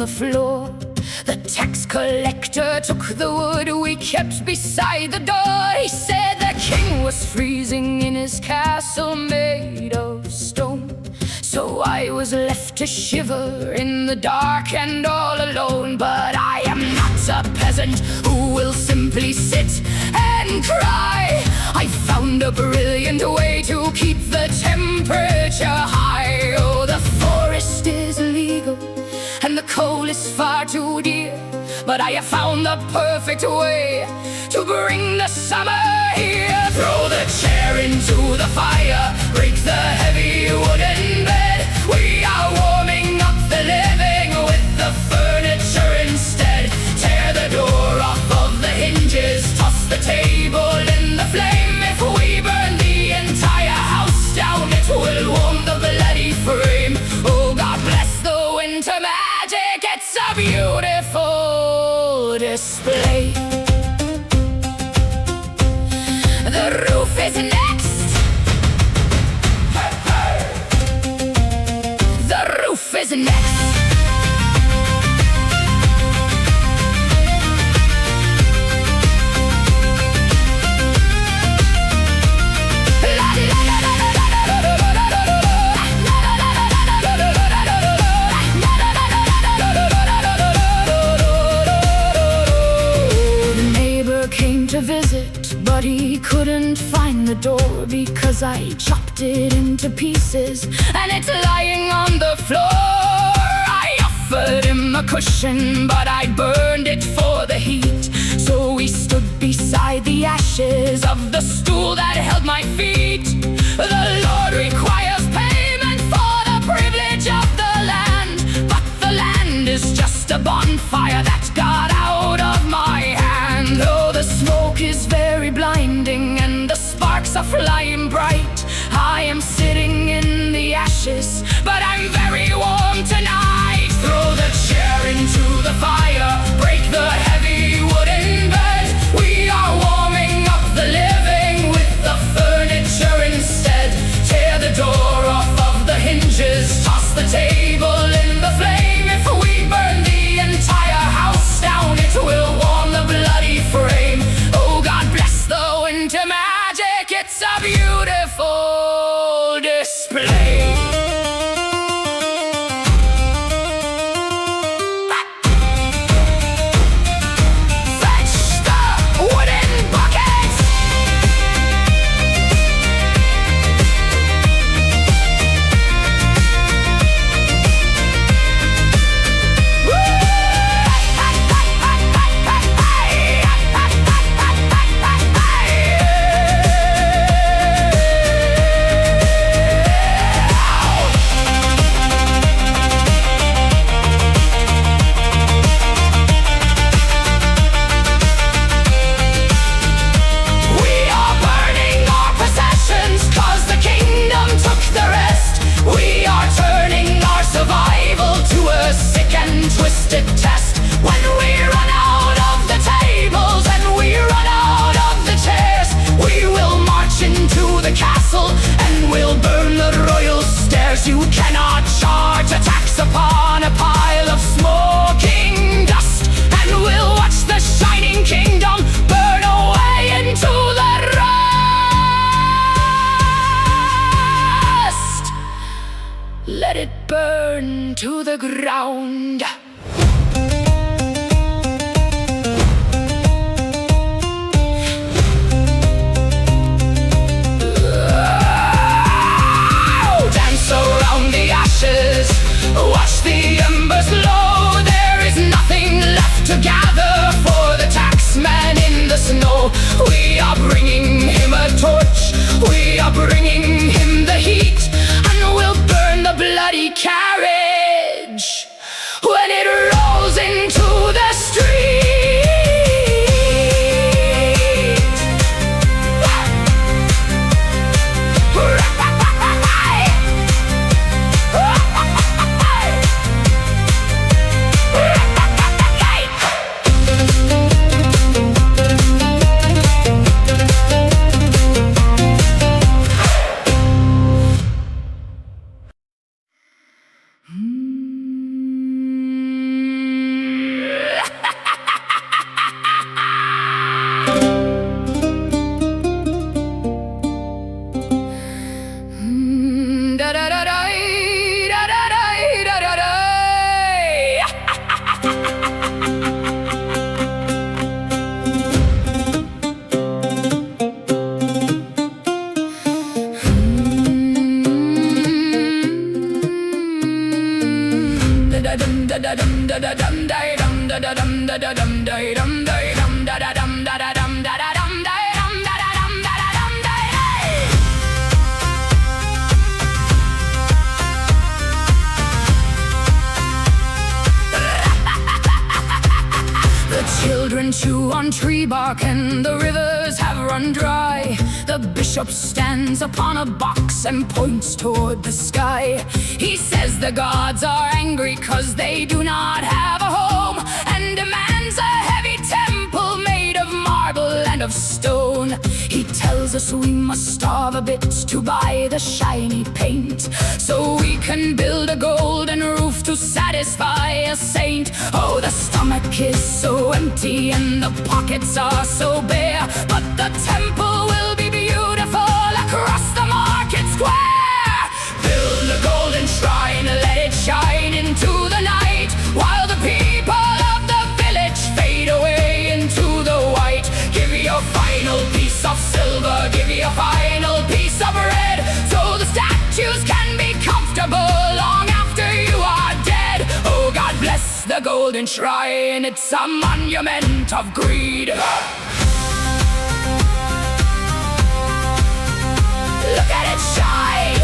Floor. The tax collector took the wood we kept beside the door. He said the king was freezing in his castle made of stone. So I was left to shiver in the dark and all alone. But I am not a peasant who will simply sit and cry. I found a brilliant way to keep the temperature high. Oh, the forest is illegal and the coal is far too dear, but I have found the perfect way to bring the summer here. Throw the chair into the fire, break the heavy wooden bed. We are warming up the living with the furniture instead. Tear the door off of the hinges, toss the table in the flame. If we burn the entire house down, it will warm the bloody frame. Oh, God bless the winter man. It's a beautiful display. The roof is next. The roof is next. Visit, but he couldn't find the door because I chopped it into pieces and it's lying on the floor. I offered him a cushion, but I burned it for the heat. So we stood beside the ashes of the stool that held my feet. The Lord requires payment for the privilege of the land, but the land is just a bonfire that got out of my hand. Oh, the smoke is very blinding and the sparks are flying bright. I am sitting in the ashes, but I'm very warm tonight. Throw the chair into the fire, break the heavy wooden bed. We are warming up the living with the furniture instead. Tear the door off of the hinges, toss the table in the flame. If we burn the entire house down, it will warm the bloody frame. Oh, God bless the winter magic, it's a beautiful display. Fetch the wooden bucket. Twisted test. When we run out of the tables and we run out of the chairs, we will march into the castle and we'll burn the royal stairs. You cannot charge a tax upon a pile of smoking dust, and we'll watch the shining kingdom burn away into the rust. Let it burn to the ground. Watch the embers low. There is nothing left to gather for the taxman in the snow. We are Children chew on tree bark and the rivers have run dry. The bishop stands upon a box and points toward the sky. He says the gods are angry 'cause they do not have a home, and demands a heavy temple made of marble and of stone. He tells us we must starve a bit to buy the shiny paint, so we can build a golden roof to satisfy a saint. Oh, the stomach is so empty and the pockets are so bare, but the temple will be beautiful across the market square. Build a golden shrine, let it shine into the night, while the people of the village fade away into the white. Give your final piece of silver, give your final piece of red, so the statues can be comfortable long after you are dead. Oh, God bless the golden shrine, it's a monument of greed. Look at it shine.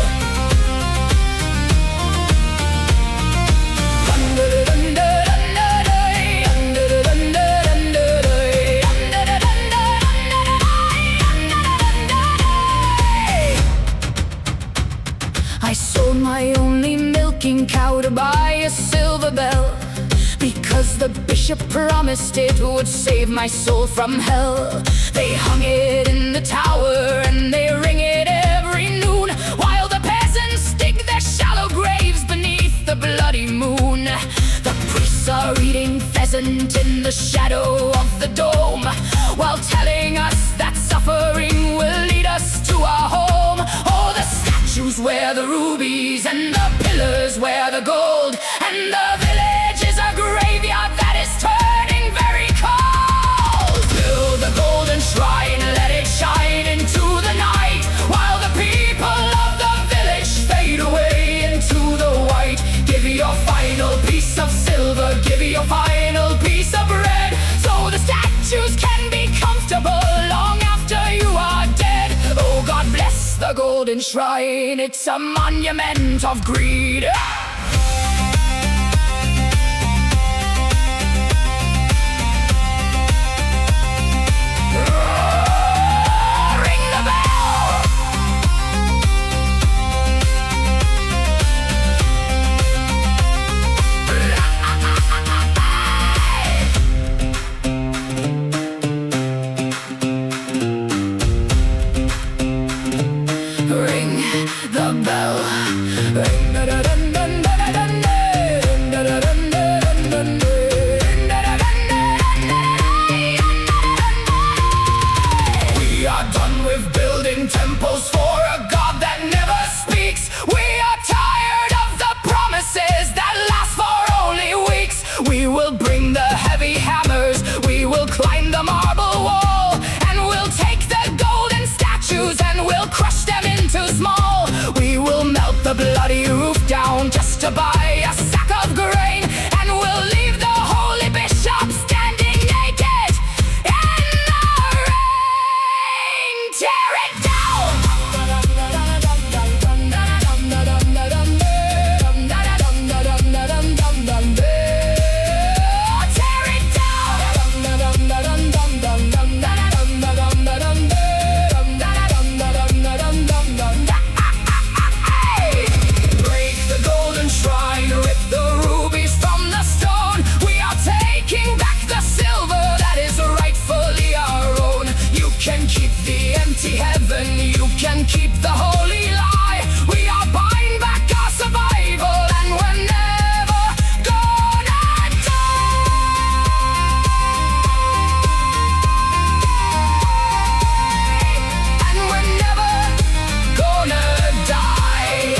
I sold my only milking cow to buy a silver bell, because the bishop promised it would save my soul from hell. They hung it in the tower and they ring it every noon, while the peasants dig their shallow graves beneath the bloody moon. The priests are eating pheasant in the shadow of the dome, while telling us that suffering will lead us to our home. Oh, the statues wear the rubies and the pillars wear the gold, and the village is a graveyard that is turning very cold. Build a golden shrine, let it shine into the night, while the people of the village fade away into the white. Give your final piece of silver, give your final piece of red, so the statues can be comfortable long after you are dead. Oh, God bless the golden shrine, it's a monument of greed. Temples for a God that never speaks. We are tired of the promises that last for only weeks. We will bring the heavy hammers, we will climb the marble wall, and we'll take the golden statues and we'll crush them into small. We will melt the bloody roof down just to buy a sack of grain, and we'll leave the holy bishop standing naked in the rain. Tear it down! Heaven, you can keep the holy lie. We are buying back our survival, and we're never gonna die. And we're never gonna die.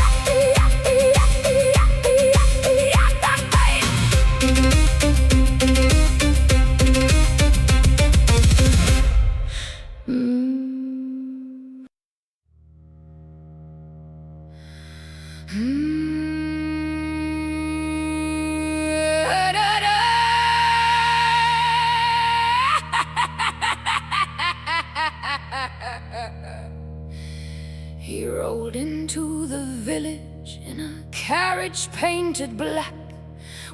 He rode into the village in a carriage painted black,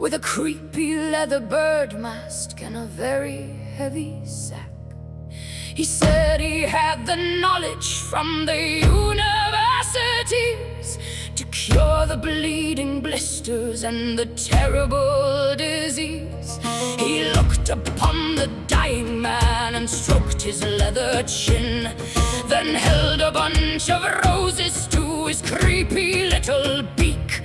with a creepy leather bird mask and a very heavy sack. He said he had the knowledge from the universities to cure the bleeding blisters and the terrible disease. He looked upon the dying man and stroked his leather chin, then held a bunch of roses to his creepy little beak.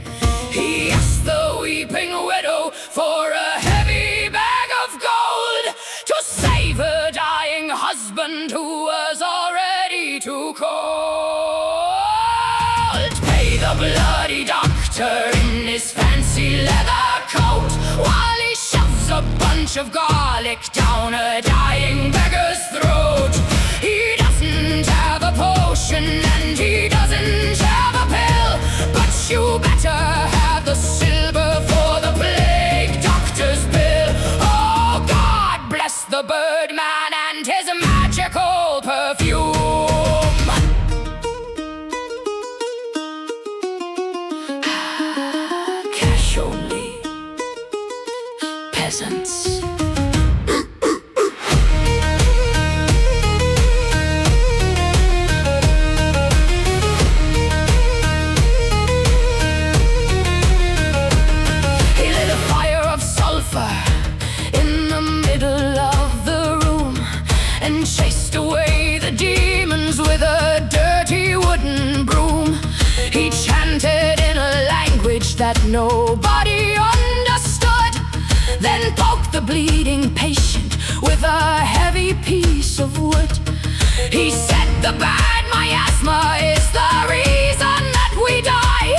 He asked the weeping widow for a heavy bag of gold to save her dying husband, who was already too cold. Pay the bloody doctor in his fancy leather coat, while he shoves a bunch of garlic down a dying beggar's throat. He doesn't have a potion and he doesn't have a pill, but you better have the silver for the plague doctor's bill. Oh, God bless the Birdman and his magical perfume. Cash only, peasants. In the middle of the room, and chased away the demons with a dirty wooden broom. He chanted in a language that nobody understood, then poked the bleeding patient with a heavy piece of wood. He said the bad miasma is the reason that we die,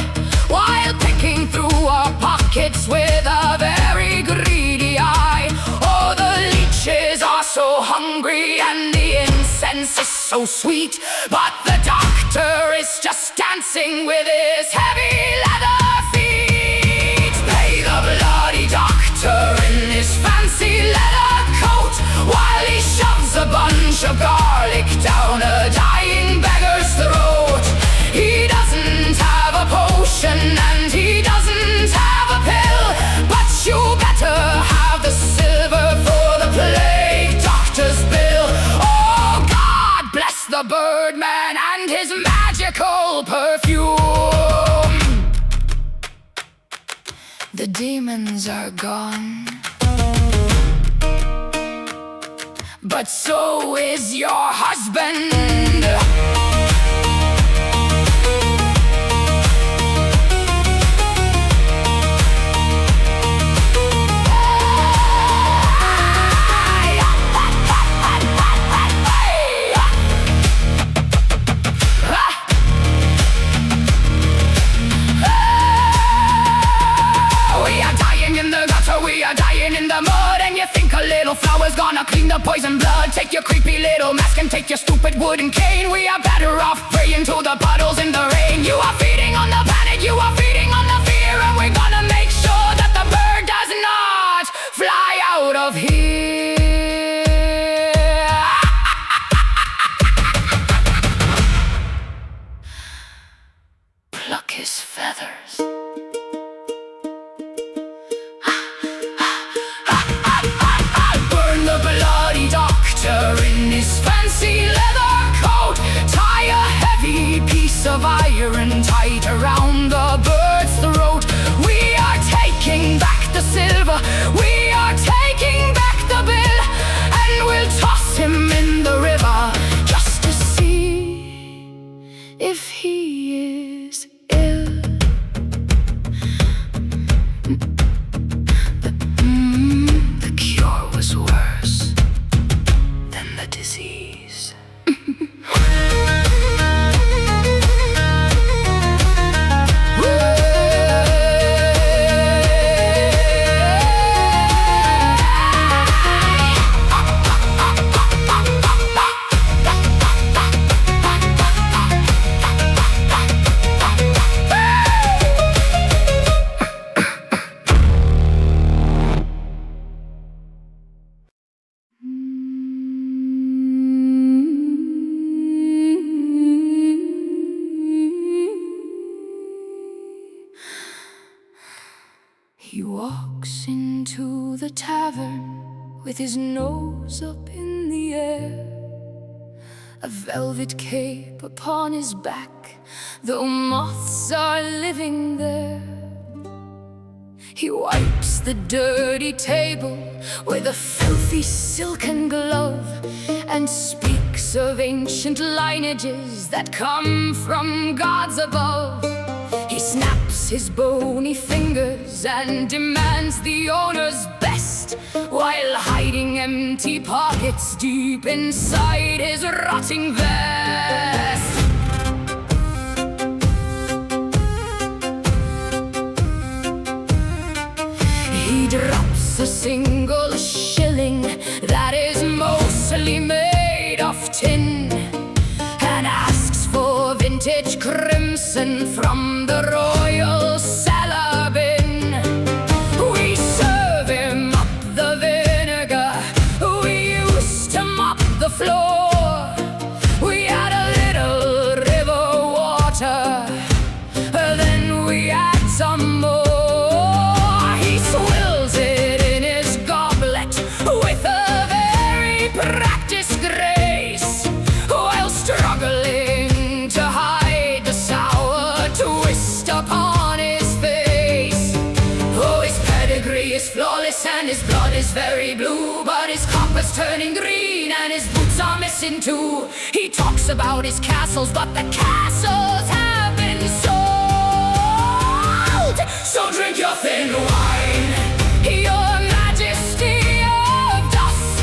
while picking through our pockets with a very greedy eye. Oh, the leeches are so hungry and the incense is so sweet, but the doctor is just dancing with his heavy leather feet. Pay the bloody doctor in his fancy leather coat, while he shoves a bunch of garlic down a dying beggar's throat. He doesn't have a potion and he doesn't have a pill, but you better have the silver for the plague doctor's bill. Oh, God bless the Birdman and his magical perfume. The demons are gone, but so is your husband. We are dying in the mud, and you think a little flour's gonna clean the poison blood. Take your creepy little mask and take your stupid wooden cane. We are better off praying to the puddles in the rain. You are feeding on the panic, you are feeding on the fear, and we're gonna make sure that the bird does not fly out of here. Pluck his feathers. In his fancy leather coat, tie a heavy piece of iron tight around the bird's throat. We are taking back the silver, we are taking back the bill, and we'll toss him in the river just to see if he is ill. The cure was worse than the disease. tavern with his nose up in the air, a velvet cape upon his back, though moths are living there. He wipes the dirty table with a filthy silken glove, and speaks of ancient lineages that come from gods above. He snaps his bony fingers and demands the owner's best, while hiding empty pockets deep inside his rotting vest. He drops a single shilling that is mostly made of tin, and asks for vintage crimson from the royal cellar bin. We serve him up the vinegar we used to mop the floor. We add a little river water, then we add some more. He swills it in his goblet with a very practiced grace, while struggling to hide the sour twist upon his face. Oh, his pedigree is flawless and his blood is very blue, but his copper's turning green and his boots are missing too. He talks about his castles, but the castles have been sold. So drink your thin wine, your majesty of dust.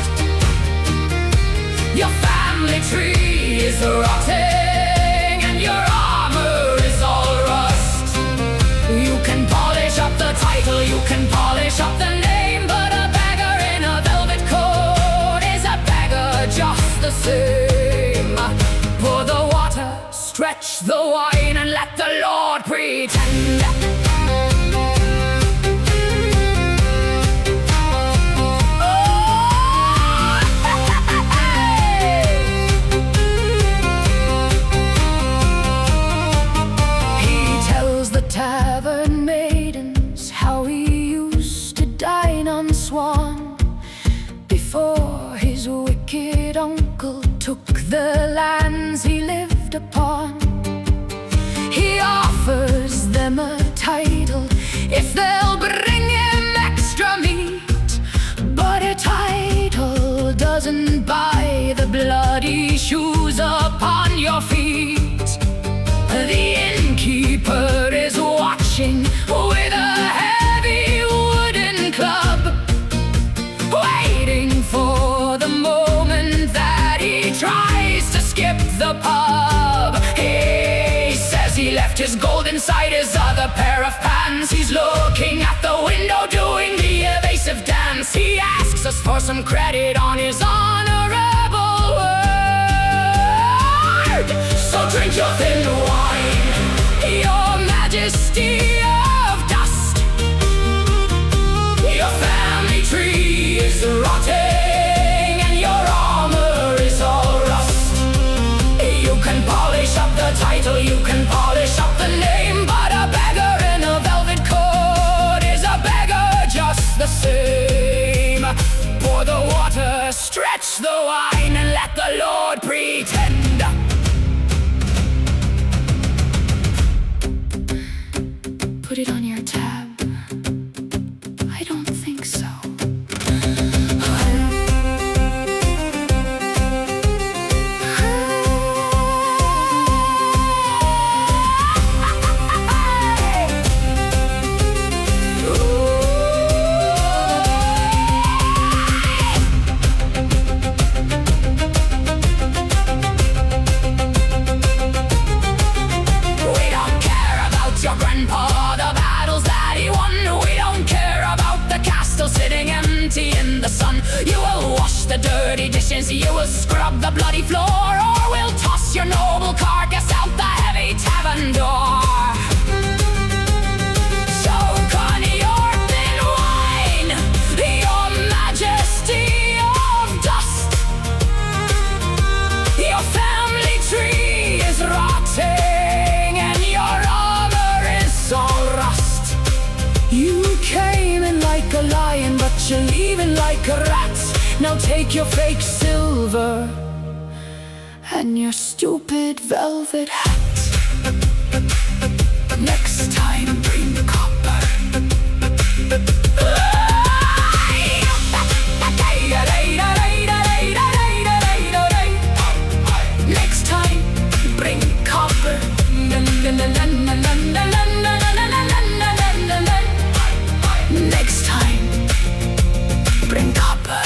Your family tree is rotting and your armor is all rust. You can polish up the title, you can polish up the name, but a beggar in a velvet coat is a beggar just the same. Pour the water, stretch the wine, and let the Lord pretend. Tavern maidens how he used to dine on swan, before his wicked uncle took the lands he lived upon. He offers them a title if they'll bring him extra meat, but a title doesn't buy the bloody shoes upon your feet. The innkeeper is watching with a heavy wooden club, waiting for the moment that he tries to skip the pub. He says he left his gold inside his other pair of pants. He's looking at the window doing the evasive dance. He asks us for some credit on his honorable word. So drink your thin wine, your majesty of dust. Your family tree is rotting and your armor is all rust. You can polish up the title, you can polish up the name, but a beggar in a velvet coat is a beggar just the same. Pour the water, stretch the wine, and let the Lord pretend. Put it on your tab. I don't think so. We don't care about your grandpa, sitting empty in the sun. You will wash the dirty dishes, you will scrub the bloody floor, or we'll toss your noble carcass out the heavy tavern door. Choke on your thin wine, your majesty of dust. Your family tree is rotting and your armor is all rust. You came in like a lion, but you leave like a rat. Now take your fake silver and your stupid velvet hat. Next time bring copper. Next time bring copper. Next time bring copper.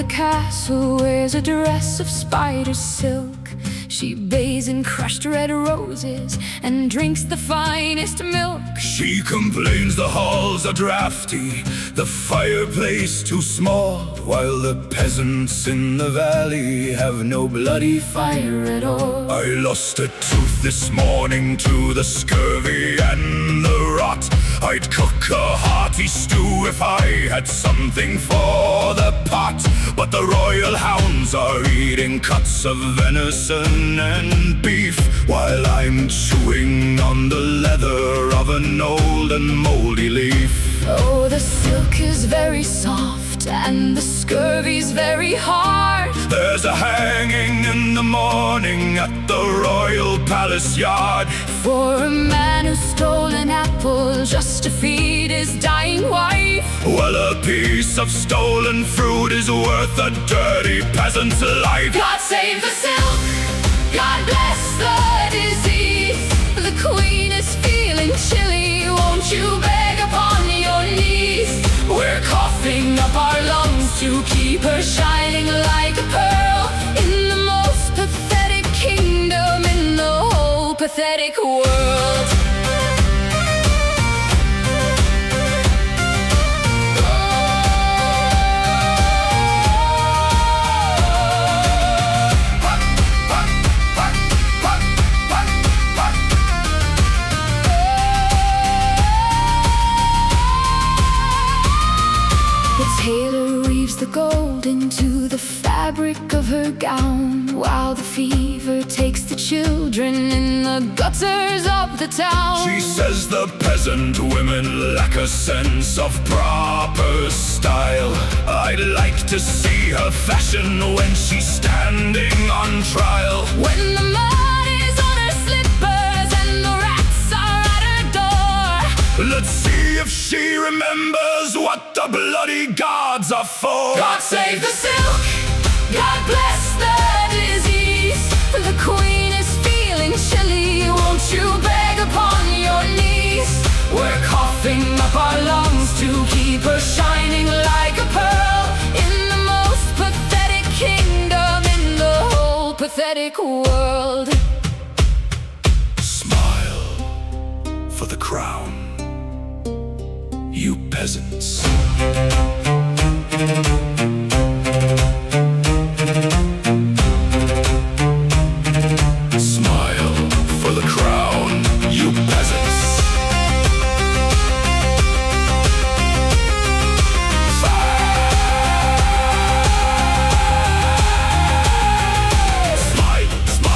Castle wears a dress of spider silk. She bathes in crushed red roses and drinks the finest milk. She complains the halls are drafty, the fireplace too small, while the peasants in the valley have no bloody fire at all. I lost a tooth this morning to the scurvy and the rot. I'd cook a hearty stew if I had something for the pot. But the royal hounds are eating cuts of venison and beef, while I'm chewing on the leather of an old and moldy leaf. Oh, the silk is very soft and the scurvy's very hard. There's a hanging in the morning at the royal palace yard for a man who stole an apple just to feed his dying wife. Well, a piece of stolen fruit is worth a dirty peasant's life. God save the silk, God bless the disease. The queen is feeling chilly, won't you beg upon your knees? We're coughing up our lungs to keep her shining like a pearl in the most pathetic kingdom in the whole pathetic world. Tailor weaves the gold into the fabric of her gown, while the fever takes the children in the gutters of the town. She says the peasant women lack a sense of proper style. I'd like to see her fashion when she's standing on trial. When the mud is on her slippers and the rats are at her door, let's see if she remembers what the bloody gods are for. God save the silk, God bless the disease. The queen is feeling chilly, won't you beg upon your knees? We're coughing up our lungs to keep her shining like a pearl in the most pathetic kingdom in the whole pathetic world. Smile for the crown, you peasants. Smile for the crown, you peasants. Smile, smile.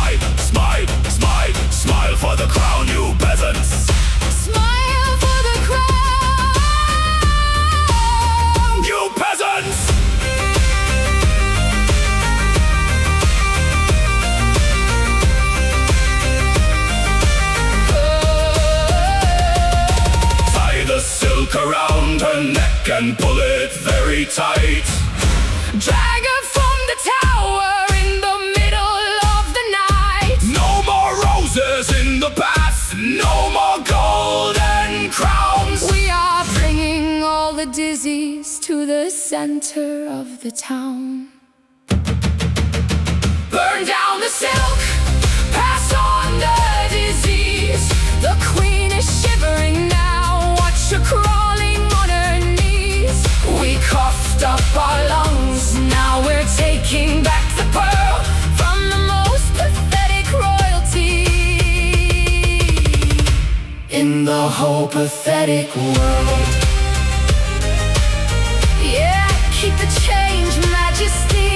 and pull it very tight. Drag her from the tower in the middle of the night. No more roses in the bath, no more golden crowns. We are bringing all the disease to the center of the town. Burn down the silk, Pass on the disease. The queen is shivering now. Watch her crawling on her knees. we coughed up our lungs. Now we're taking back the pearl from the most pathetic royalty In the whole pathetic world. Yeah, keep the change, Majesty.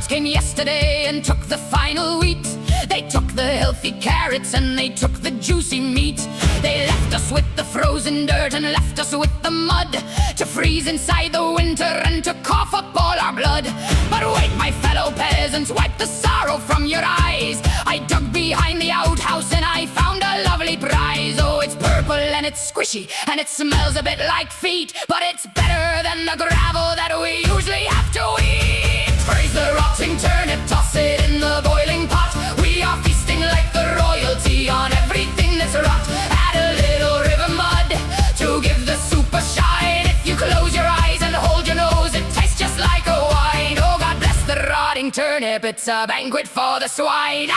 Came yesterday and took the final wheat. They took the healthy carrots and they took the juicy meat. They left us with the frozen dirt and left us with the mud, to freeze inside the winter and to cough up all our blood. But wait, my fellow peasants, wipe the sorrow from your eyes. I dug behind the outhouse and I found a lovely prize. Oh, it's purple and it's squishy and it smells a bit like feet, but it's better than the gravel that we usually have to eat. Praise the rotting turnip, toss it in the boiling pot. We are feasting like the royalty on everything that's rot. Add a little river mud to give the soup a shine. If you close your eyes and hold your nose, it tastes just like a wine. Oh, God bless the rotting turnip, it's a banquet for the swine.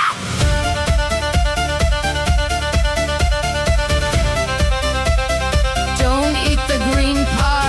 Don't eat the green parts.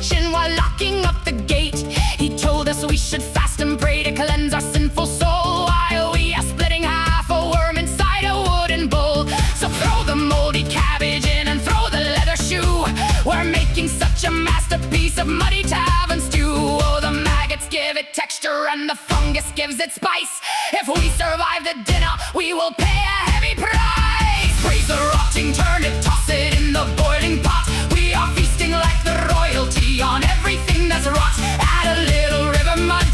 Chin while locking up the gate. He told us we should fast and pray to cleanse our sinful soul, while we are splitting half a worm inside a wooden bowl. So throw the moldy cabbage in and throw the leather shoe. We're making such a masterpiece of muddy tavern stew. Oh, the maggots give it texture and the fungus gives it spice. If we survive the dinner, we will pay a heavy price. Praise the rotting turnip, toss it in the boiling pot. We are feasting like the royalty on everything that's rot. Add a little river mud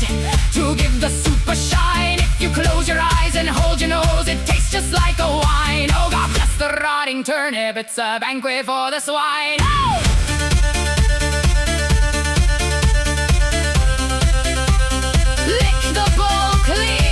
to give the soup a shine. If you close your eyes and hold your nose, it tastes just like a wine. Oh, God bless the rotting turnip, it's a banquet for the swine. Oh! Lick the bowl clean.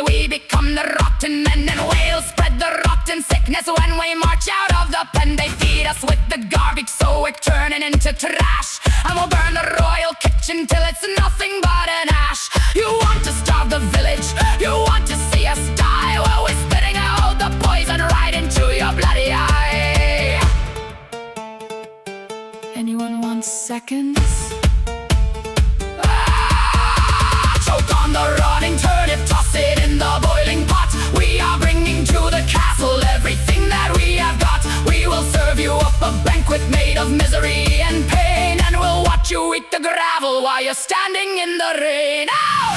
We become the rotten men, and whales spread the rotten sickness. When we march out of the pen, they feed us with the garbage, so we're turning into trash. And we'll burn the royal kitchen till it's nothing but an ash. You want to starve the village, you want to see us die. Well, we're spitting out the poison right into your bloody eye. Anyone want seconds? Choke on the rotting turnip, toss it in the boiling pot. We are bringing to the castle everything that we have got. We will serve you up A banquet made of misery and pain, and we'll watch you eat the gravel while you're standing in the rain. Ow!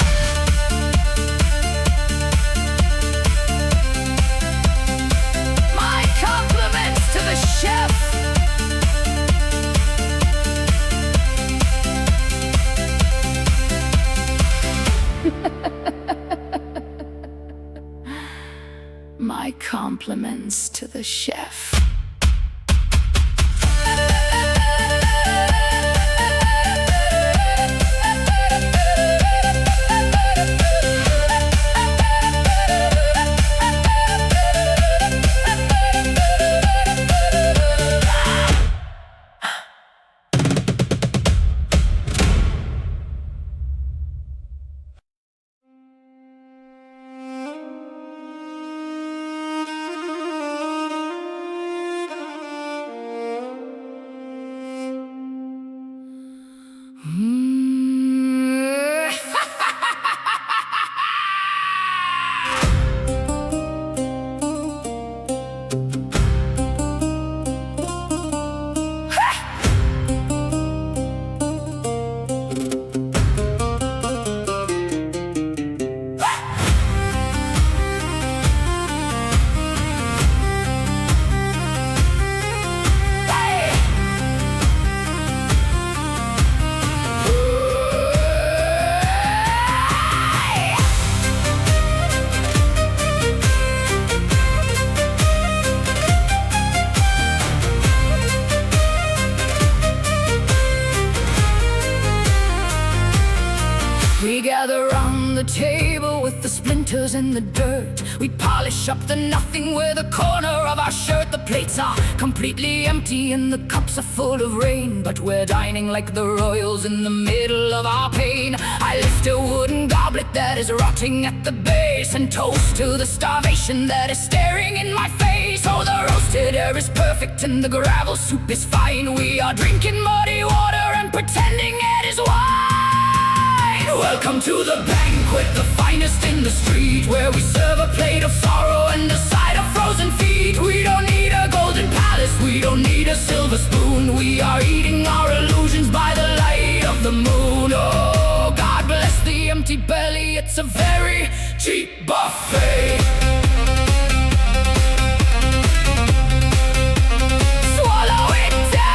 My compliments to the chef. My compliments to the chef. We gather round the table with the splinters and the dirt. We polish up the nothing with the corner of our shirt. The plates are completely empty and the cups are full of rain, but we're dining like the royals in the middle of our pain. I lift a wooden goblet that is rotting at the base and toast to the starvation that is staring in my face. Oh, the roasted air is perfect and the gravel soup is fine. We are drinking muddy water and pretending it is wine. Welcome to the banquet, the finest in the street, where we serve a plate of sorrow and a side of frozen feet. We don't need a golden palace, we don't need a silver spoon. We are eating our illusions by the light of the moon. Oh, God bless the empty belly, it's a very cheap buffet. Swallow it down.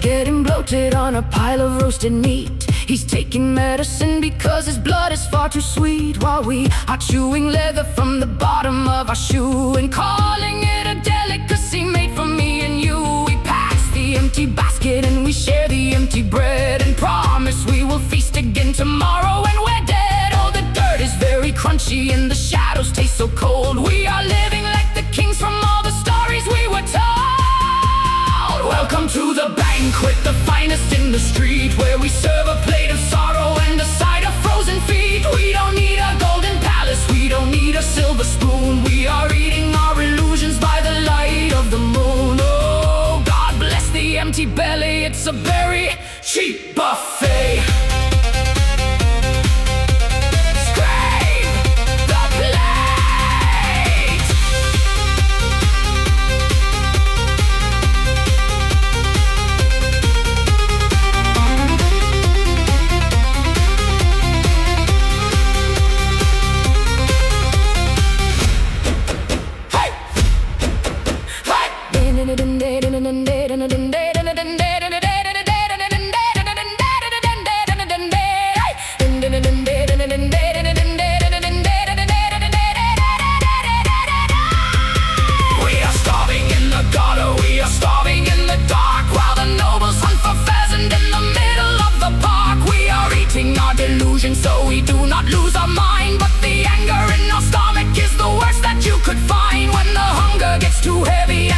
Getting bloated on a pile of roasted meat. He's taking medicine because his blood is far too sweet, while we are chewing leather from the bottom of our shoe and calling it a delicacy made for me and you. We pass the empty basket and we share the empty bread and promise we will feast again tomorrow when we're dead. Oh, the dirt is very crunchy and the shadows taste so cold. We are living like the kings from all the stories we were told. Welcome to the banquet, the finest in the street, where we serve a plate of sorrow and a side of frozen feet. We don't need a golden palace, we don't need a silver spoon. We are eating our illusions by the light of the moon. Oh, God bless the empty belly, it's a very cheap buffet. So we do not lose our mind, but the anger in our stomach is the worst that you could find. When the hunger gets too heavy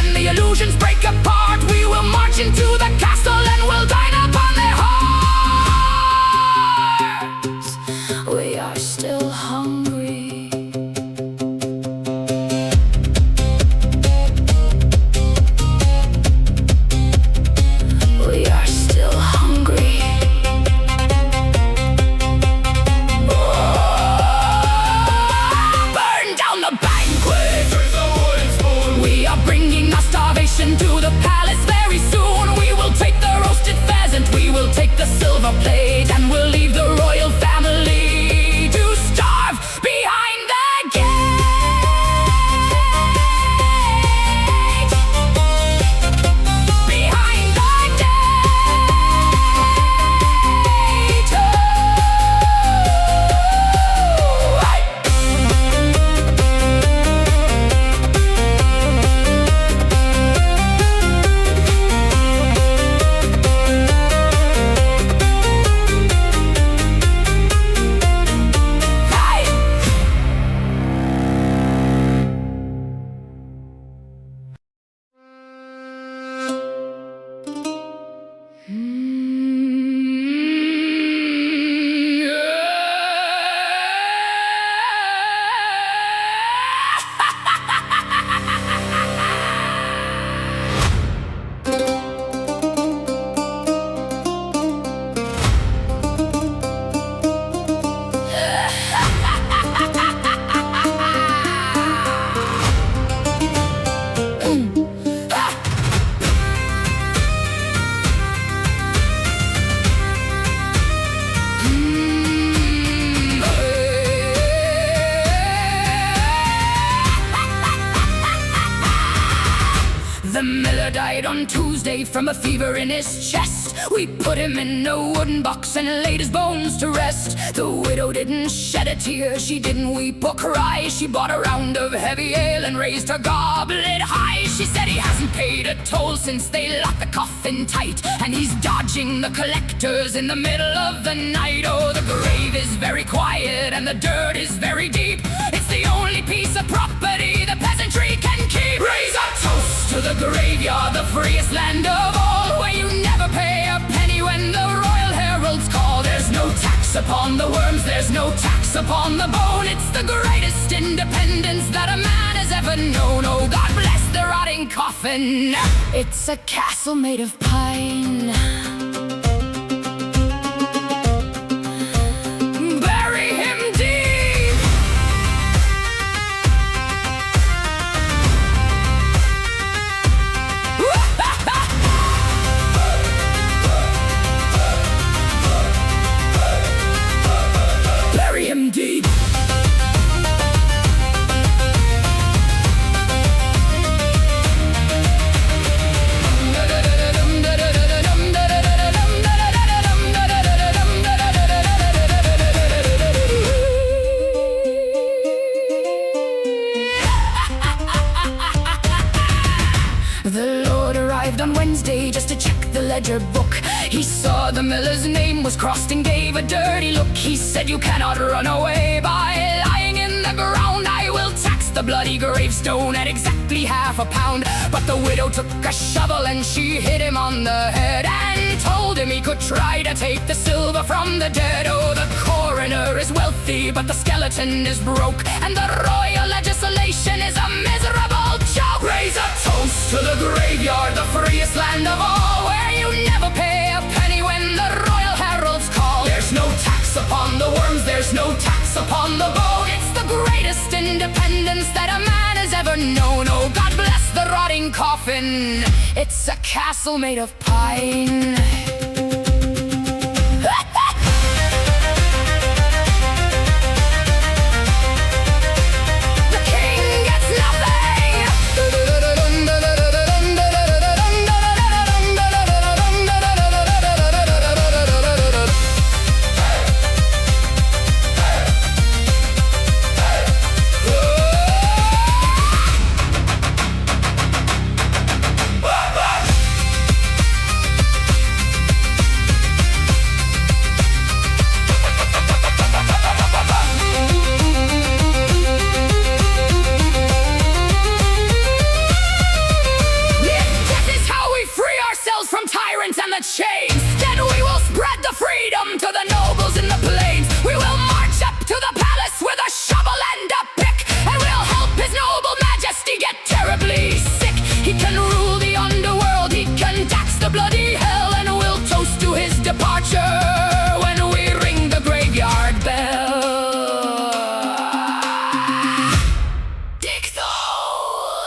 died on Tuesday from a fever in his chest. We put him in a wooden box and laid his bones to rest. The widow didn't shed a tear, she didn't weep or cry. She bought a round of heavy ale and raised her goblet high. She said he hasn't paid a toll since they locked the coffin tight, and he's dodging the collectors in the middle of the night. Oh, the grave is very quiet and the dirt is very deep. It's the only piece of property the peasantry can keep. Raise a toast to the graveyard, the freest land of all, where you never pay a penny when the royal heralds call. There's no tax upon the worms, there's no tax upon the bone. It's the greatest independence that a man has ever known. Oh, God bless the rotting coffin. It's a castle made of pine. Bury him deep. Bury him deep. The Lord arrived on Wednesday just to check the ledger book. He saw the miller's name was crossed and gave a dirty look. He said, "You cannot run away by lying in the ground. I will tax the bloody gravestone at exactly £half. But the widow took a shovel and she hit him on the head and told him he could try to take the silver from the dead. Oh, the coroner is wealthy, but the skeleton is broke, and the royal legislation is a miserable joke. Raise a toast to the graveyard, the freest land of all, where you never pay a penny when the royal heralds call. There's no tax upon the worms, there's no tax upon the bone. It's the greatest independence that a man has ever known. Oh, God bless the rotting coffin. It's a castle made of pine. And the chains, then we will spread the freedom to the nobles in the plains. We will march up to the palace with a shovel and a pick, and we'll help his noble majesty get terribly sick. He can rule the underworld, he can tax the bloody hell, and we'll toast to his departure when we ring the graveyard bell. Dig the hole.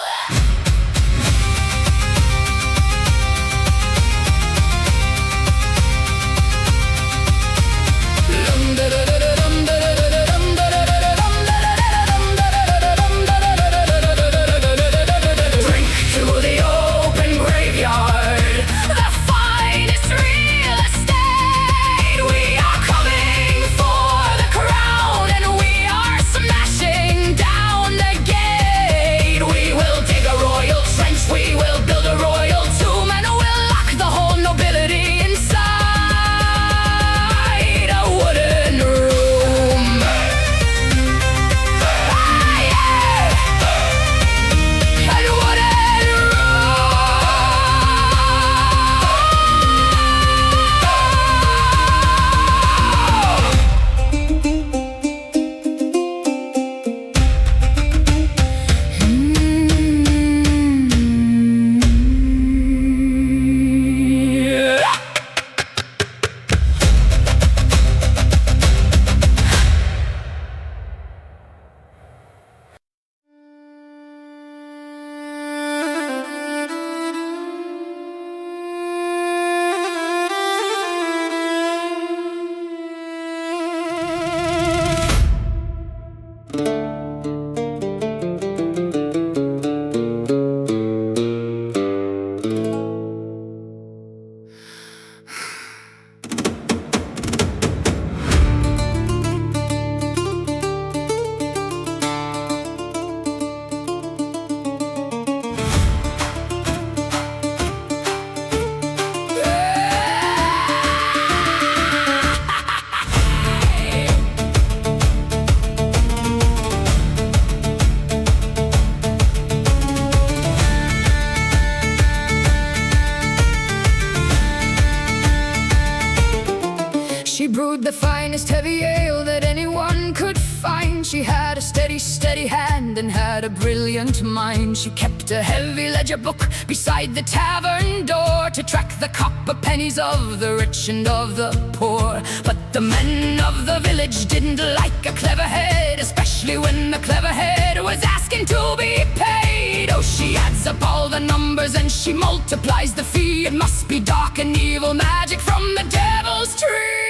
brewed the finest heavy ale that anyone could find. She had a steady, steady hand and had a brilliant mind. She kept a heavy ledger book beside the tavern door to track the copper pennies of the rich and of the poor. But the men of the village didn't like a clever head, especially when the clever head was asking to be paid. Oh, she adds up all the numbers and she multiplies the fee. It must be dark and evil magic from the devil's tree.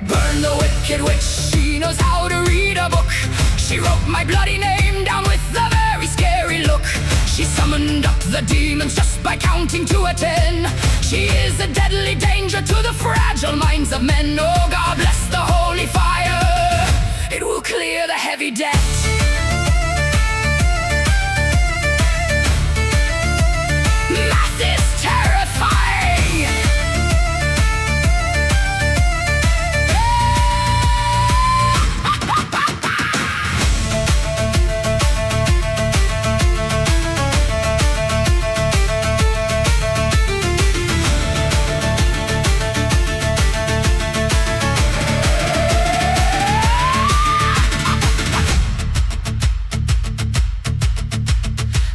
Burn the wicked witch, she knows how to read a book. She wrote my bloody name down with a very scary look. She summoned up the demons just by counting to a 10. She is a deadly danger to the fragile minds of men. Oh, God bless the holy fire, it will clear the heavy debt. Math is terrifying.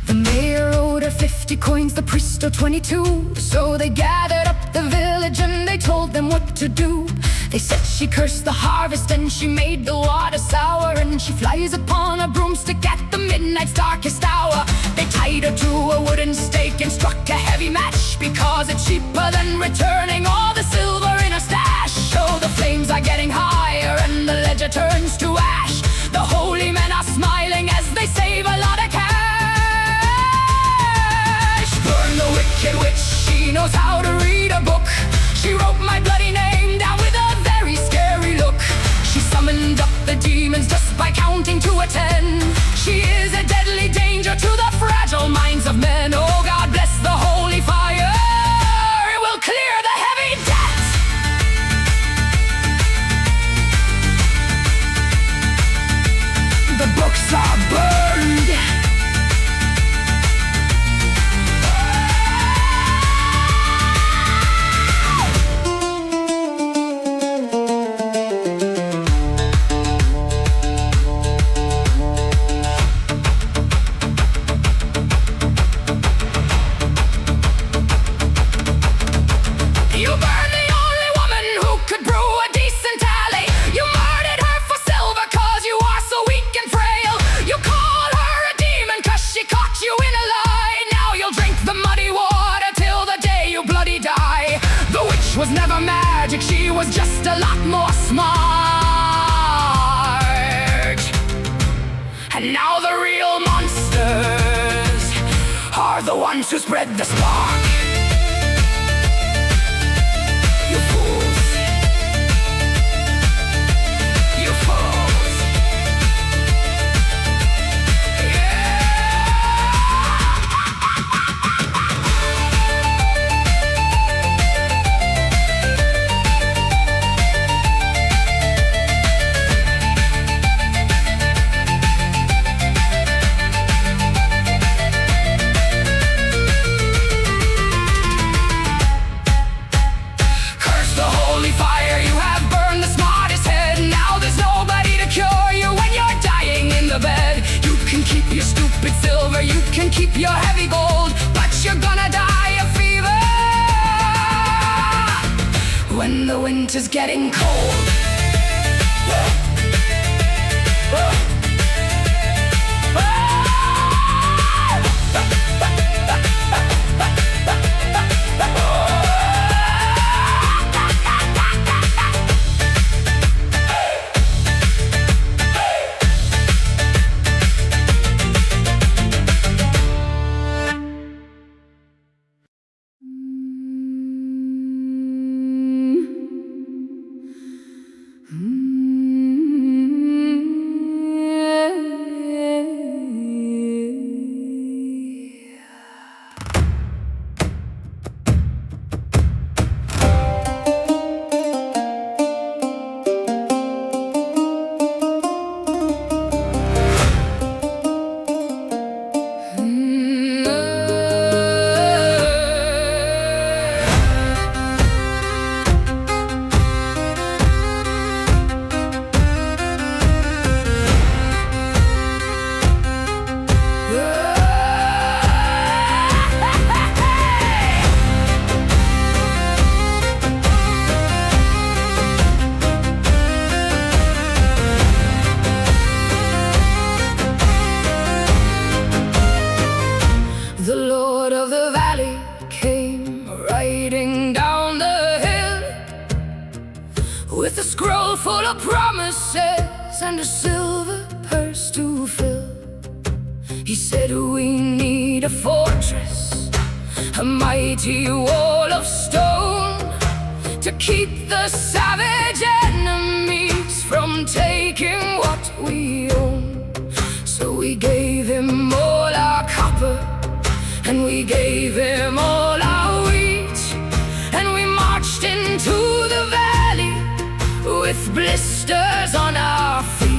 The mayor owed her 50 coins, the priest owed 22. So they gathered up the village and they told them what to do. They said she cursed the harvest and she made the water sour, and she flies upon a broomstick at the midnight's darkest hour. They tied her to a wooden stake and struck a heavy match, because it's cheaper than returning all the silver in her stash. So the flames are getting higher and the ledger turns to ash. The holy men are smiling as they save a lot of cash. Burn the wicked witch, she knows how to read a book. She wrote my bloody name down with a very scary look. She summoned up the demons just by counting to a 10. She is a deadly danger to the fragile minds of men. Oh, God bless the holy fire, it will clear the heavy debt. The books are burned. You burned the only woman who could brew a decent tally. You murdered her for silver cause you are so weak and frail. You called her a demon cause she caught you in a lie. Now you'll drink the muddy water till the day you bloody die. The witch was never magic, she was just a lot more smart. And now the real monsters are the ones who spread the spark. You fools. You fools. Curse the holy fire, you have burned the smartest head. Now there's nobody to cure you when you're dying in the bed. You can keep your stupid silver, you can keep your heavy gold, but you're gonna die of fever when the winter's getting cold. scroll full of promises and a silver purse to fill. He said we need a fortress, a mighty wall of stone, to keep the savage enemies from taking what we own. So we gave him all our copper, and we gave him all our wheat, and we marched into the valley with blisters on our feet.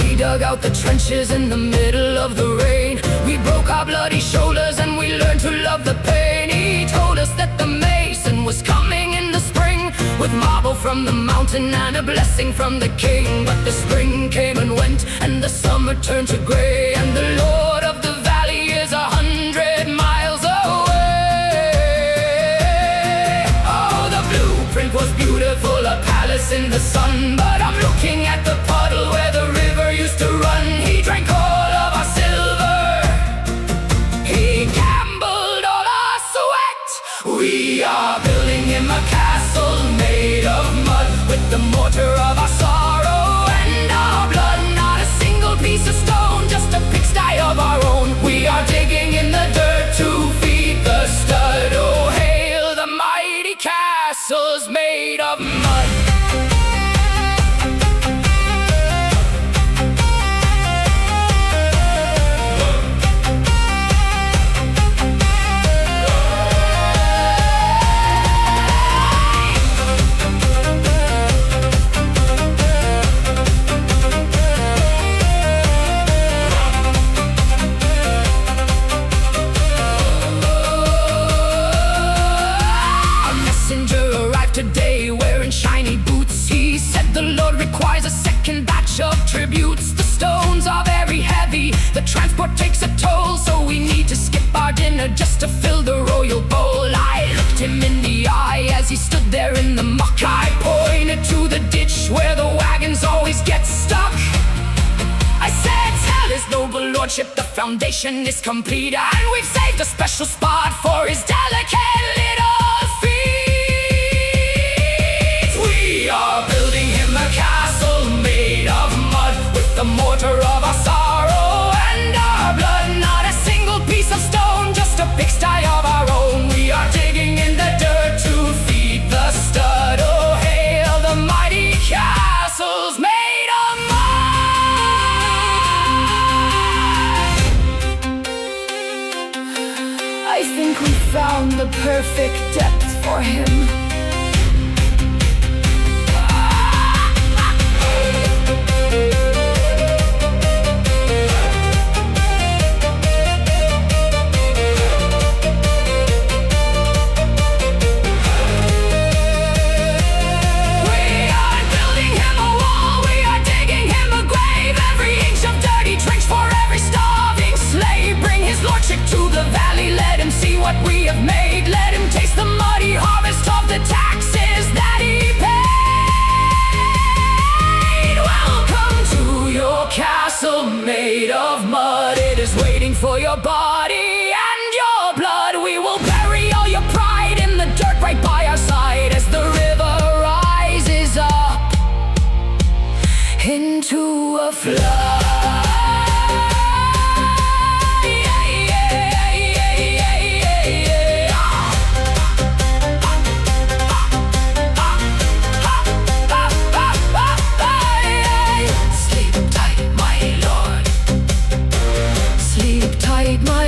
We dug out the trenches in the middle of the rain. We broke our bloody shoulders and we learned to love the pain. He told us that the mason was coming in the spring, with marble from the mountain and a blessing from the king. But the spring came and went, and the summer turned to gray, and the Lord of the valley is 100 miles away. Oh, the blueprint was beautiful, a palace in the sun, but I'm looking at the puddle where the river used to run. He drank all of our silver, he gambled all our sweat. We are building him a castle made of mud, with the mortar of our sorrow and our blood. Not a single piece of stone, just a pigsty of our own. We are digging in the dirt to feed the stud. Oh, hail the mighty castles made of mud. Today, wearing shiny boots, he said the Lord requires a second batch of tributes. The stones are very heavy, the transport takes a toll, so we need to skip our dinner just to fill the royal bowl. I looked him in the eye as he stood there in the muck. I pointed to the ditch where the wagons always get stuck. I said, tell his noble lordship the foundation is complete, and we've saved a special spot for his delicate little feet. We are building him a castle made of mud, with the mortar of our sorrow and our blood. Not a single piece of stone, just a pigsty of our own. We are digging in the dirt to feed the stud. Oh, hail the mighty castles made of mud. I think we found the perfect depth for him. To the valley, let him see what we have made. Let him taste the muddy harvest of the taxes that he paid. Welcome to your castle made of mud. It is waiting for your body and your blood. We will bury all your pride in the dirt right by our side, as the river rises up into a flood. My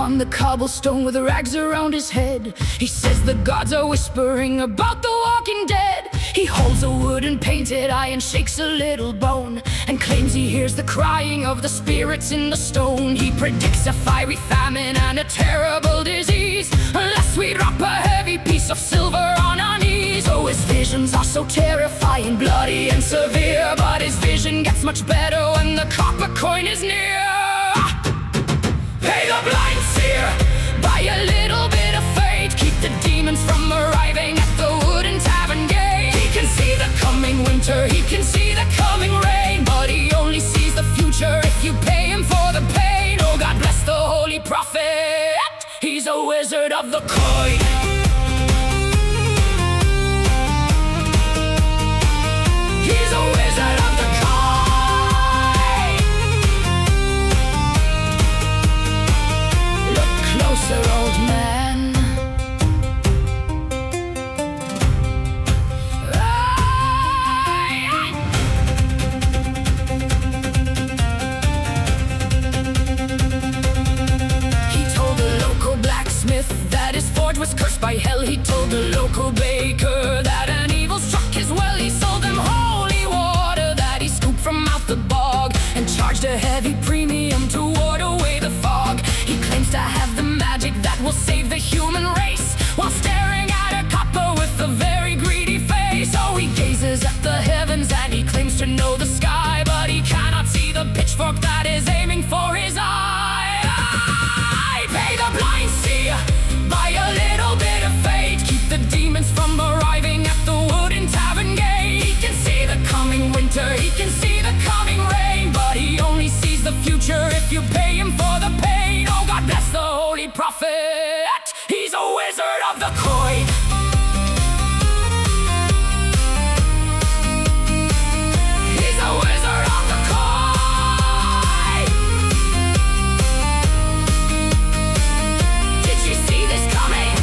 on the cobblestone with rags around his head. He says the gods are whispering about the walking dead. He holds a wooden painted eye and shakes a little bone, and claims he hears the crying of the spirits in the stone. He predicts a fiery famine and a terrible disease, unless we drop a heavy piece of silver on our knees. Oh, his visions are so terrifying, bloody and severe, but his vision gets much better when the copper coin is near. Pay the blind seer, buy a little bit of fate, keep the demons from arriving at the wooden tavern gate. He can see the coming winter, he can see the coming rain, but he only sees the future if you pay him for the pain. Oh, God bless the holy prophet, he's a wizard of the coin. He's a wizard of the coin. Look closer, old man. He told the local blacksmith that his forge was cursed by hell. He told the local baker that an evil struck his well. He sold them holy water that he scooped from out the bog, and charged a heavy premium to ward away the fog. He claims to have the magic that will save the human race, while staring at a copper with a very greedy face. Oh, he gazes at the heavens and he claims to know the sky, but he cannot see the pitchfork that is aiming for his eye. Pay the blind seer, buy a little bit of fate, keep the demons from arriving at the wooden tavern gate. He can see the coming winter, he can see the coming rain, but he only sees the future if you pay him for the pain. Oh, God bless the holy prophet, he's a wizard of the coin. He's a wizard of the coin. Did you see this coming?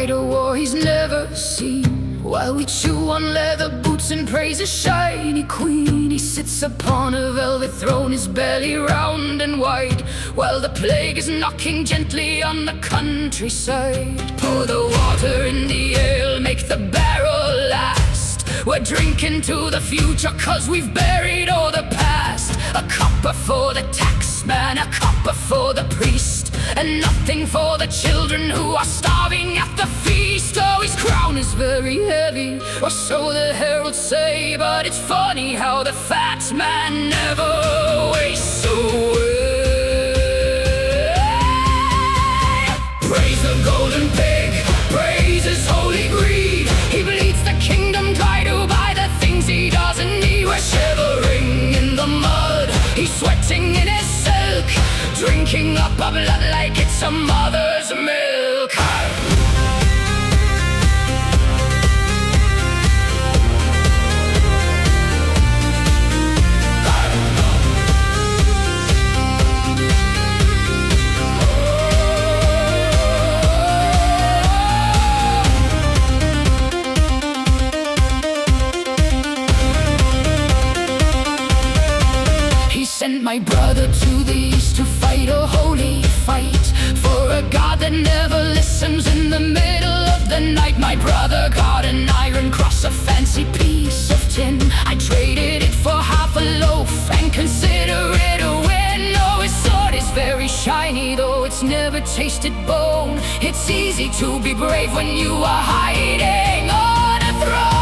fight a war he's never seen. While we chew on leather boots and praise a shiny queen, he sits upon a velvet throne, his belly round and wide, while the plague is knocking gently on the countryside. Pour the water in the ale, make the barrel last. We're drinking to the future, cause we've buried all the past. A copper for the taxman, a copper for the priest, and nothing for the children who are starving at the feast. Oh, his crown is very heavy, or so the heralds say, but it's funny how the fat man never wastes away. Praise the golden pig, praise his holy greed. He bleeds the kingdom dry to buy the things he doesn't need. We're shivering in the mud, he's sweating in his silk, drinking up our blood like it's a mother's milk. Sent my brother to the east to fight a holy fight for a god that never listens in the middle of the night. My brother got an iron cross, a fancy piece of tin. I traded it for half a loaf and consider it a win. Oh, his sword is very shiny, though it's never tasted bone. It's easy to be brave when you are hiding on a throne.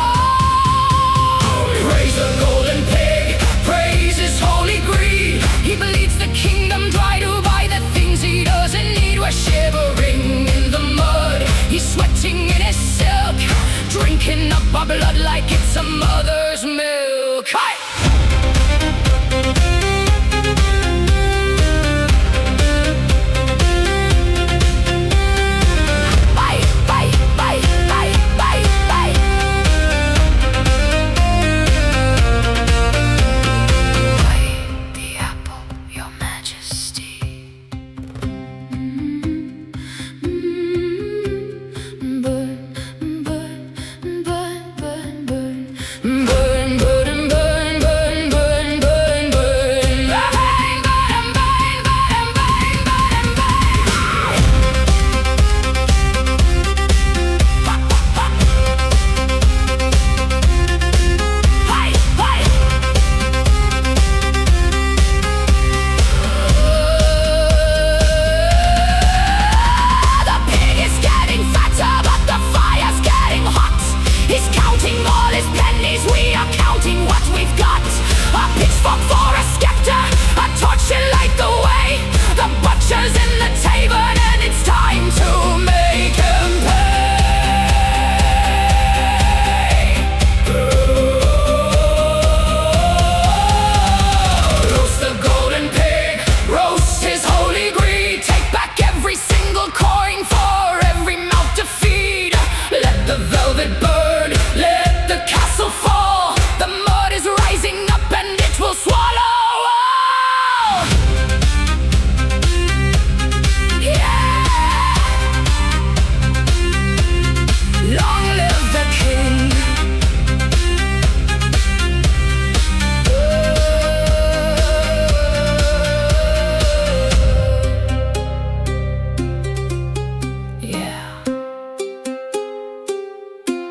Praise the golden pig, praise his holy greed. He bleeds the kingdom dry to buy the things he doesn't need. We're shivering in the mud, he's sweating in his silk, drinking up our blood like it's a mother's milk. Hi! In the tavern, and it's time to make him pay. Roast the golden pig, roast his holy greed. Take back every single coin for every mouth to feed. Let the velvet burn, let the castle fall. The mud is rising up and it will swallow.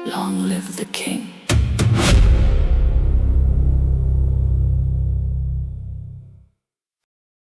Long live the king.